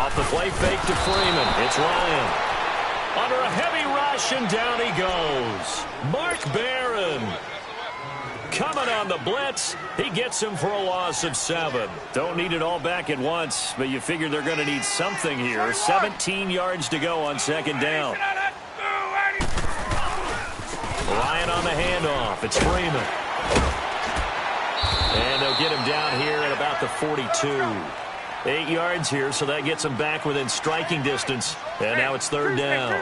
Off the play fake to Freeman. It's Ryan. Under a heavy rush, and down he goes. Mark Barron coming on the blitz. He gets him for a loss of 7. Don't need it all back at once, but you figure they're going to need something here. 17 yards to go on second down. Ryan on the handoff. It's Freeman. And they'll get him down here at about the 42. 8 yards here, so that gets him back within striking distance. And now it's third down.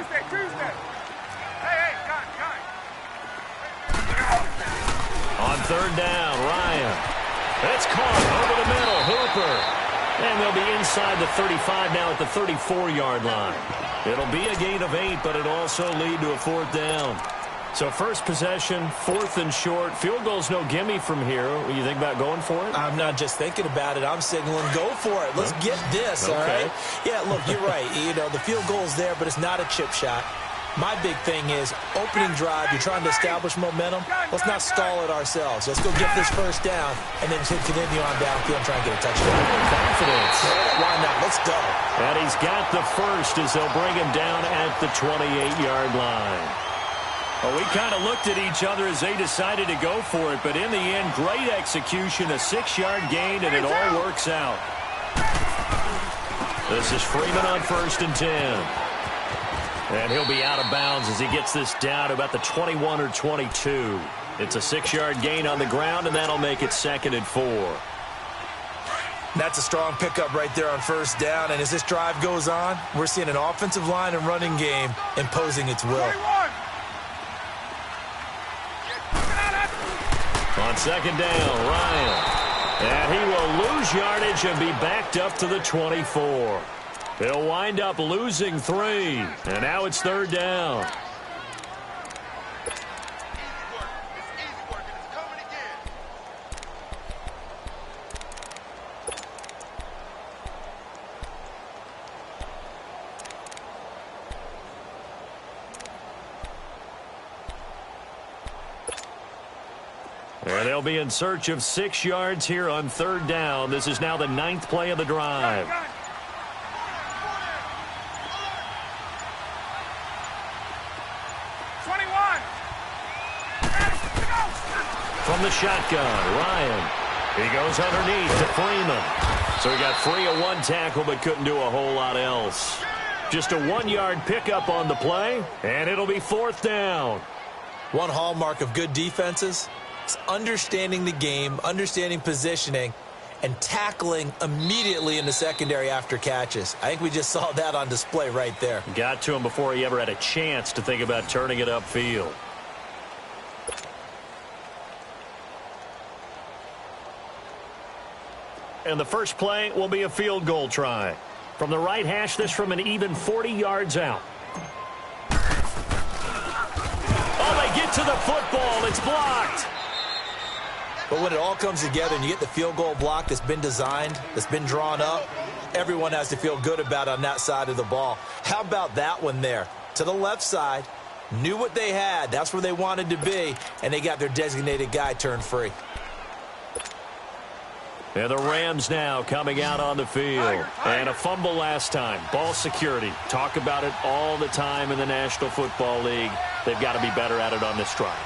On third down, Ryan. It's caught over the middle. Hooper. And they'll be inside the 35 now at the 34-yard line. It'll be a gain of 8, but it'll also lead to a fourth down. So first possession, 4th and short. Field goal's no gimme from here. What do you think about going for it? I'm not just thinking about it. I'm signaling go for it. Let's get this, all right? Yeah, look, you're right. You know, the field goal's there, but it's not a chip shot. My big thing is opening drive. You're trying to establish momentum. Let's not stall it ourselves. Let's go get this first down and then continue on downfield and try and get a touchdown. Confidence. Why not? Let's go. And he's got the first as they'll bring him down at the 28-yard line. Well, we kind of looked at each other as they decided to go for it, but in the end, great execution, a 6-yard gain, and it all works out. This is Freeman on 1st and 10. And he'll be out of bounds as he gets this down to about the 21 or 22. It's a 6-yard gain on the ground, and that'll make it 2nd and 4. That's a strong pickup right there on first down, and as this drive goes on, we're seeing an offensive line and running game imposing its will. On second down, Ryan. And he will lose yardage and be backed up to the 24. He'll wind up losing 3. And now it's third down. And they'll be in search of 6 yards here on third down. This is now the 9th play of the drive. From the shotgun, Ryan. He goes underneath to Freeman. So he got free of 1 tackle but couldn't do a whole lot else. Just a 1-yard pickup on the play, and it'll be 4th down. One hallmark of good defenses is understanding the game, understanding positioning, and tackling immediately in the secondary after catches. I think we just saw that on display right there. Got to him before he ever had a chance to think about turning it upfield. And the first play will be a field goal try. From the right hash, this from an even 40 yards out. Oh, they get to the football. It's blocked. But when it all comes together and you get the field goal block that's been designed, that's been drawn up, everyone has to feel good about on that side of the ball. How about that one there? To the left side, knew what they had. That's where they wanted to be, and they got their designated guy turned free. And the Rams now coming out on the field. And a fumble last time. Ball security. Talk about it all the time in the National Football League. They've got to be better at it on this drive.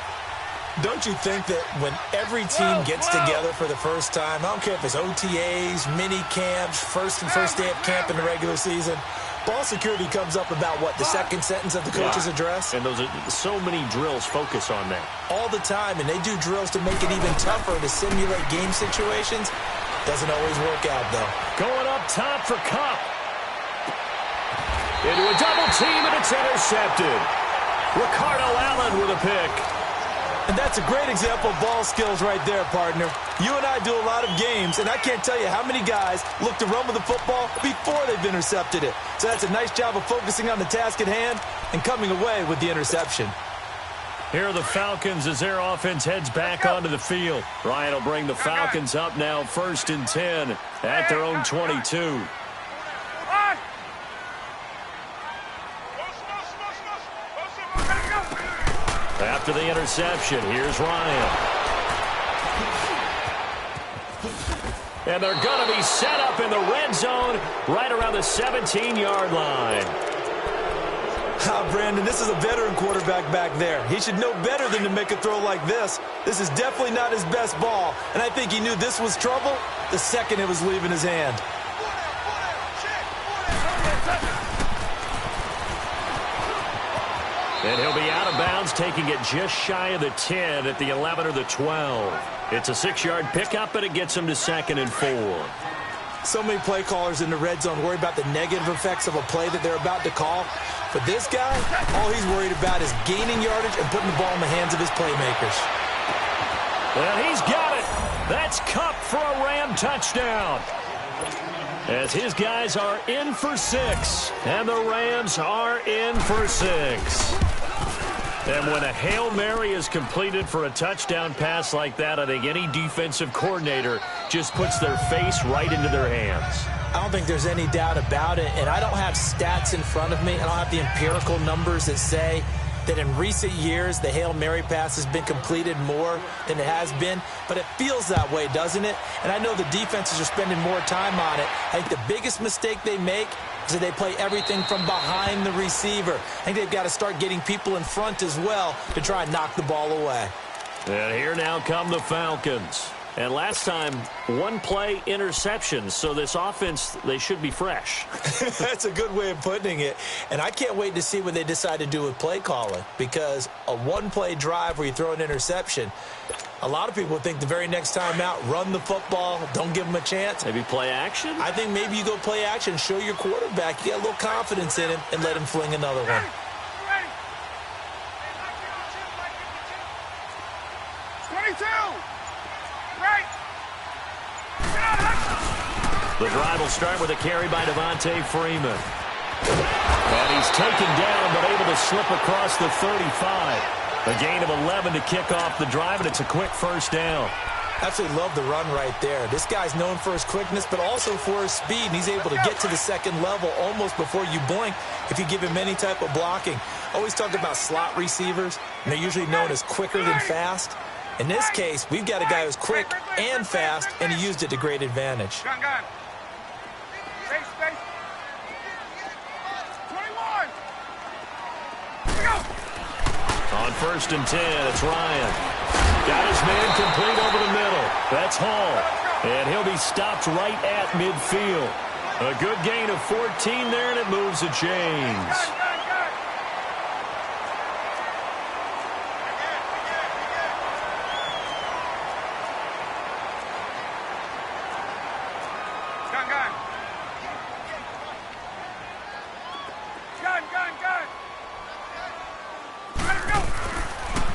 Don't you think that when every team gets together for the first time, I don't care if it's OTAs, mini camps, first day of camp in the regular season, ball security comes up about, what, the second sentence of the coach's address? And those are so many drills focus on that. All the time, and they do drills to make it even tougher to simulate game situations. Doesn't always work out, though. Going up top for Kupp. Into a double team, and it's intercepted. Ricardo Allen with a pick. And that's a great example of ball skills right there, partner. You and I do a lot of games, and I can't tell you how many guys look to run with the football before they've intercepted it. So that's a nice job of focusing on the task at hand and coming away with the interception. Here are the Falcons as their offense heads back onto the field. Ryan will bring the Falcons up now 1st and 10 at their own 22. After the interception, here's Ryan. And they're going to be set up in the the red zone right around the 17-yard line. Brandon, this is a veteran quarterback back there. He should know better than to make a throw like this. This is definitely not his best ball, and I think he knew this was trouble the second it was leaving his hand. And he'll be out of bounds, taking it just shy of the 10 at the 11 or the 12. It's a 6-yard pickup, but it gets him to 2nd and 4. So many play callers in the red zone worry about the negative effects of a play that they're about to call. But this guy, all he's worried about is gaining yardage and putting the ball in the hands of his playmakers. Well, he's got it. That's Kupp for a Ram touchdown. As his guys are in for 6, and the Rams are in for 6. And when a Hail Mary is completed for a touchdown pass like that, I think any defensive coordinator just puts their face right into their hands. I don't think there's any doubt about it, and I don't have stats in front of me. I don't have the empirical numbers that say that in recent years the Hail Mary pass has been completed more than it has been, but it feels that way, doesn't it? And I know the defenses are spending more time on it. I think the biggest mistake they make is that they play everything from behind the receiver. I think they've got to start getting people in front as well to try and knock the ball away. And here now come the Falcons. And last time, one play interception, so this offense, they should be fresh. That's a good way of putting it. And I can't wait to see what they decide to do with play calling, because a one-play drive where you throw an interception, a lot of people think the very next time out, run the football, don't give them a chance. Maybe play action? I think maybe you go play action, show your quarterback, you got a little confidence in him, and let him fling another one. The drive will start with a carry by Devontae Freeman. And he's taken down, but able to slip across the 35. A gain of 11 to kick off the drive, and it's a quick first down. Absolutely love the run right there. This guy's known for his quickness, but also for his speed. And he's able to get to the second level almost before you blink if you give him any type of blocking. Always talk about slot receivers, and they're usually known as quicker than fast. In this case, we've got a guy who's quick and fast, and he used it to great advantage. Gun. Space. 21. On 1st and 10, it's Ryan. Got his man complete over the middle. That's Hall. And he'll be stopped right at midfield. A good gain of 14 there, and it moves the chains.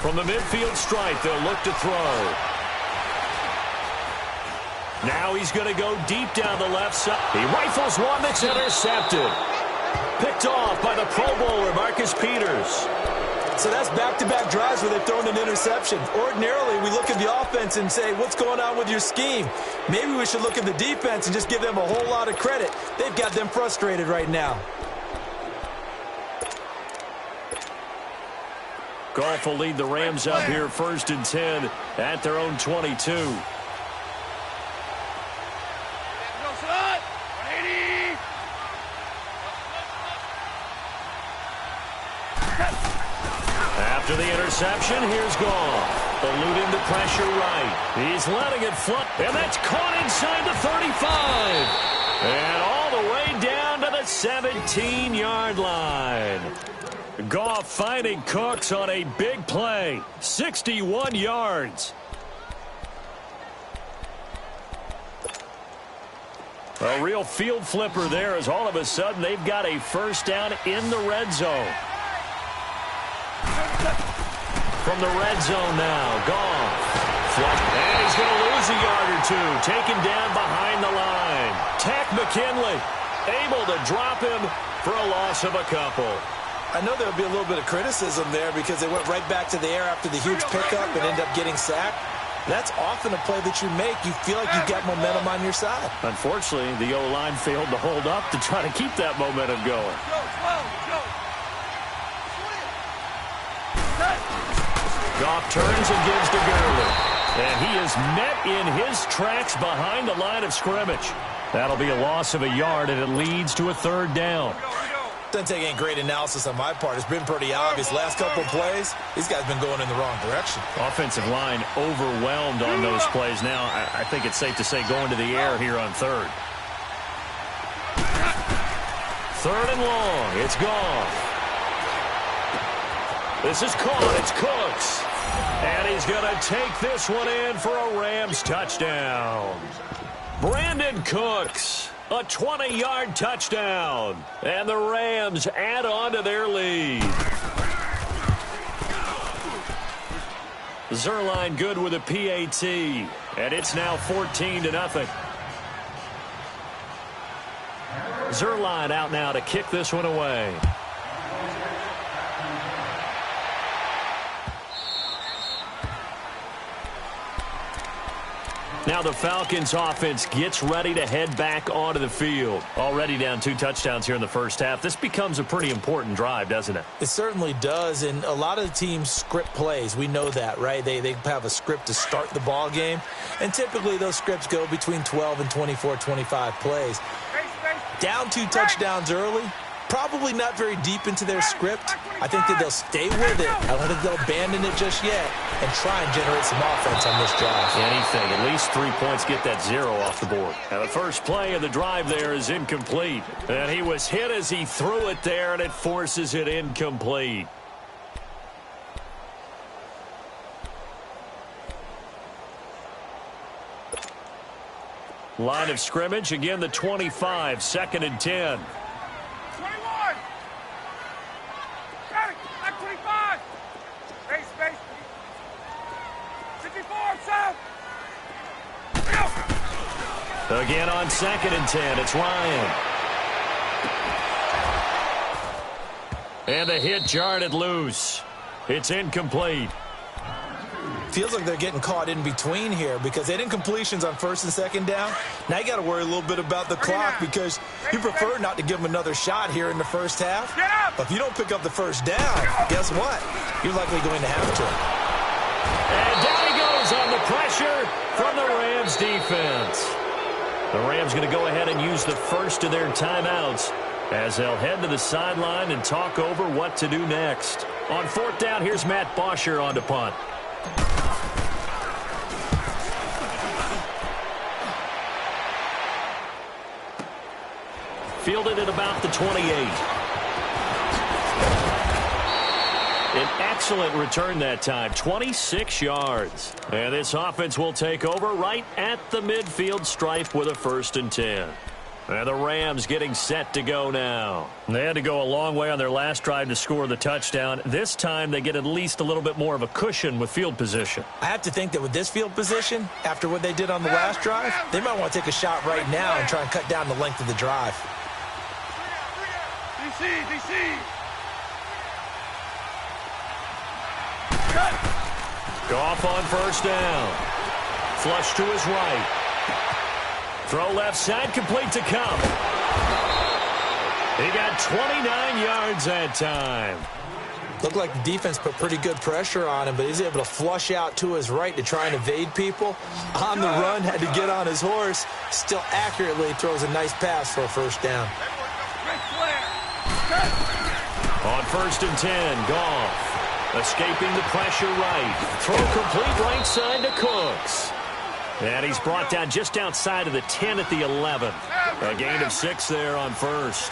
From the midfield stripe, they'll look to throw. Now he's going to go deep down the left side. He rifles one that's intercepted. Picked off by the Pro Bowler, Marcus Peters. So that's back-to-back drives where they've thrown an interception. Ordinarily, we look at the offense and say, what's going on with your scheme? Maybe we should look at the defense and just give them a whole lot of credit. They've got them frustrated right now. Goff will lead the Rams up here 1st and 10 at their own 22. After the interception, here's Goff. Eluding the pressure right. He's letting it flip, and that's caught inside the 35. And all the way down to the 17-yard line. Goff finding Cooks on a big play. 61 yards. A real field flipper there, as all of a sudden they've got a first down in the red zone. From the red zone now, Goff. And he's going to lose a yard or two. Taken down behind the line. Takk McKinley able to drop him for a loss of a couple. I know there'll be a little bit of criticism there because they went right back to the air after the huge pickup and ended up getting sacked. That's often a play that you make. You feel like you've got momentum on your side. Unfortunately, the O-line failed to hold up to try to keep that momentum going. Goff turns and gives to Gurley. And he is met in his tracks behind the line of scrimmage. That'll be a loss of a yard, and it leads to a third down. Doesn't take any great analysis on my part. It's been pretty obvious. Last couple of plays, these guys been going in the wrong direction. Offensive line overwhelmed on those plays. Now, I think it's safe to say going to the air here on third. Third and long. It's gone. This is caught. It's Cooks. And he's going to take this one in for a Rams touchdown. Brandon Cooks, a 20-yard touchdown. And the Rams add on to their lead. Zerline good with a PAT. And it's now 14-0. Zerline out now to kick this one away. Now the Falcons offense gets ready to head back onto the field. Already down 2 touchdowns here in the first half. This becomes a pretty important drive, doesn't it? It certainly does, and a lot of the teams script plays. We know that, right? They have a script to start the ball game, and typically those scripts go between 12 and 24, 25 plays. Down 2 touchdowns early, probably not very deep into their script. I think that they'll stay with it. I don't think they'll abandon it just yet and try and generate some offense on this drive. Anything. At least 3 points, get that 0 off the board. Now the first play of the drive there is incomplete. And he was hit as he threw it there, and it forces it incomplete. Line of scrimmage, again the 25, 2nd and 10. 21. Got it. Back 25. Space. 54, south. Again on 2nd and 10, it's Ryan. And the hit jarred it loose. It's incomplete. Feels like they're getting caught in between here because they didn't completions on 1st and 2nd down. Now you got to worry a little bit about the clock because you prefer not to give them another shot here in the first half. But if you don't pick up the first down, guess what? You're likely going to have to. And down he goes on the pressure from the Rams defense. The Rams going to go ahead and use the first of their timeouts as they'll head to the sideline and talk over what to do next. On 4th down, here's Matt Bosher on to punt. Fielded at about the 28. An excellent return that time, 26 yards. And this offense will take over right at the midfield stripe with a 1st and 10. And the Rams getting set to go now. They had to go a long way on their last drive to score the touchdown. This time they get at least a little bit more of a cushion with field position. I have to think that with this field position, after what they did on the last drive, they might want to take a shot right now and try and cut down the length of the drive. DC. Goff on 1st down. Flush to his right. Throw left side, complete to Cup. He got 29 yards that time. Looked like the defense put pretty good pressure on him, but he's able to flush out to his right to try and evade people. On the run, had to get on his horse. Still accurately throws a nice pass for a 1st down. On 1st and 10, Goff. Escaping the pressure right. Throw complete right side to Cooks. And he's brought down just outside of the 10 at the 11. A gain of 6 there on 1st.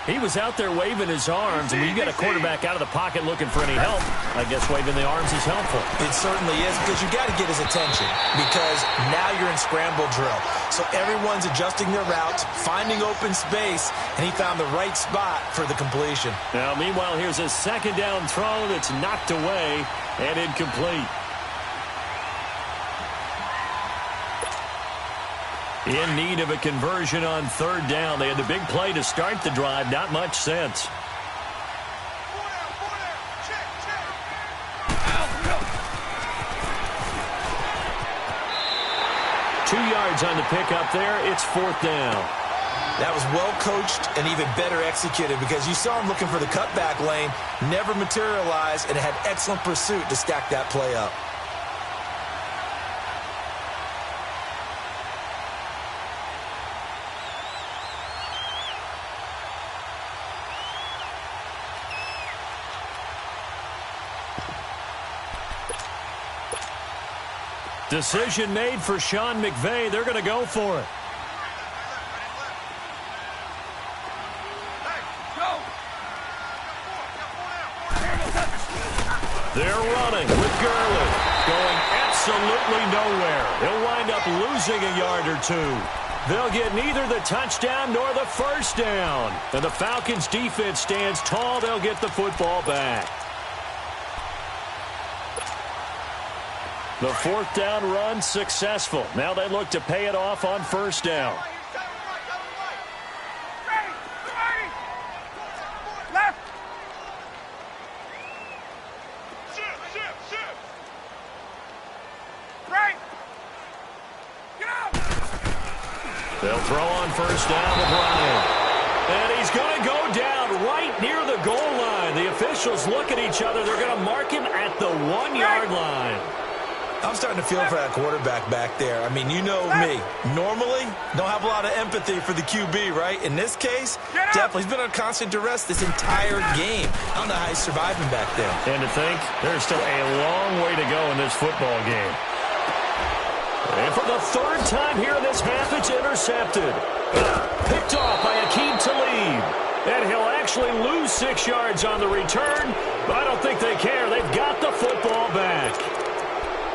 He was out there waving his arms, and when you got a quarterback out of the pocket looking for any help, I guess waving the arms is helpful. It certainly is because you got to get his attention because now you're in scramble drill. So everyone's adjusting their routes, finding open space, and he found the right spot for the completion. Now, meanwhile, here's a 2nd down throw that's knocked away and incomplete. In need of a conversion on 3rd down. They had the big play to start the drive. Not much sense. Check. 2 yards on the pickup there. It's 4th down. That was well coached and even better executed because you saw him looking for the cutback lane, never materialized, and had excellent pursuit to stack that play up. Decision made for Sean McVay. They're going to go for it. They're running with Gurley. Going absolutely nowhere. He'll wind up losing a yard or two. They'll get neither the touchdown nor the first down. And the Falcons' defense stands tall. They'll get the football back. The fourth down run successful. Now they look to pay it off on first down. Left. Right. Get out. They'll throw on first down to Bryant. And he's going to go down right near the goal line. The officials look at each other. They're going to mark him at the 1-yard line. I'm starting to feel for that quarterback back there. I mean, you know me. Normally, don't have a lot of empathy for the QB, right? In this case, definitely. He's been under constant duress this entire game. I don't know how he's surviving back there. And to think, there's still a long way to go in this football game. And for the third time here in this half, it's intercepted. Picked off by Aqib Talib. And he'll actually lose 6 yards on the return, but I don't think they care. They've got the football back.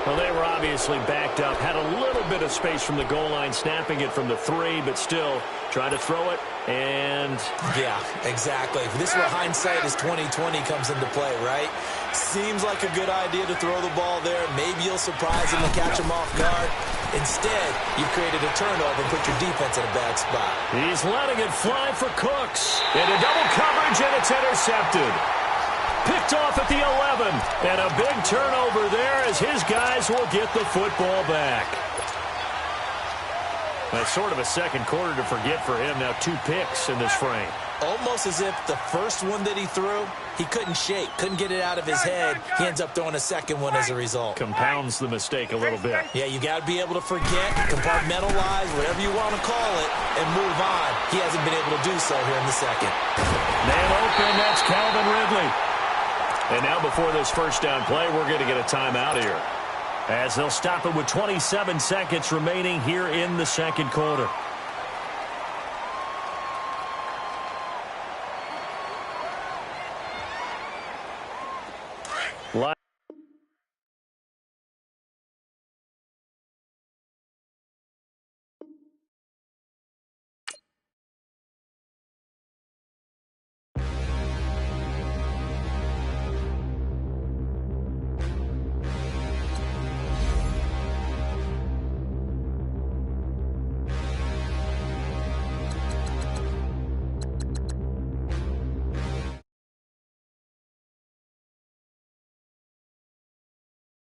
Well, they were obviously backed up, had a little bit of space from the goal line, snapping it from the 3, but still try to throw it, and... Yeah, exactly. This is where hindsight is 20/20 comes into play, right? Seems like a good idea to throw the ball there. Maybe you'll surprise him and catch him off guard. Instead, you've created a turnover and put your defense in a bad spot. He's letting it fly for Cooks. Into double coverage, and it's intercepted. Picked off at the 11, and a big turnover there as his guys will get the football back. That's sort of a second quarter to forget for him. Now 2 picks in this frame. Almost as if the first one that he threw, he couldn't shake, couldn't get it out of his head. He ends up throwing a second one as a result. Compounds the mistake a little bit. Yeah, you got to be able to forget, compartmentalize, whatever you want to call it, and move on. He hasn't been able to do so here in the second. Man open, that's Calvin Ridley. And now before this first down play, we're going to get a timeout here, as they'll stop it with 27 seconds remaining here in the second quarter.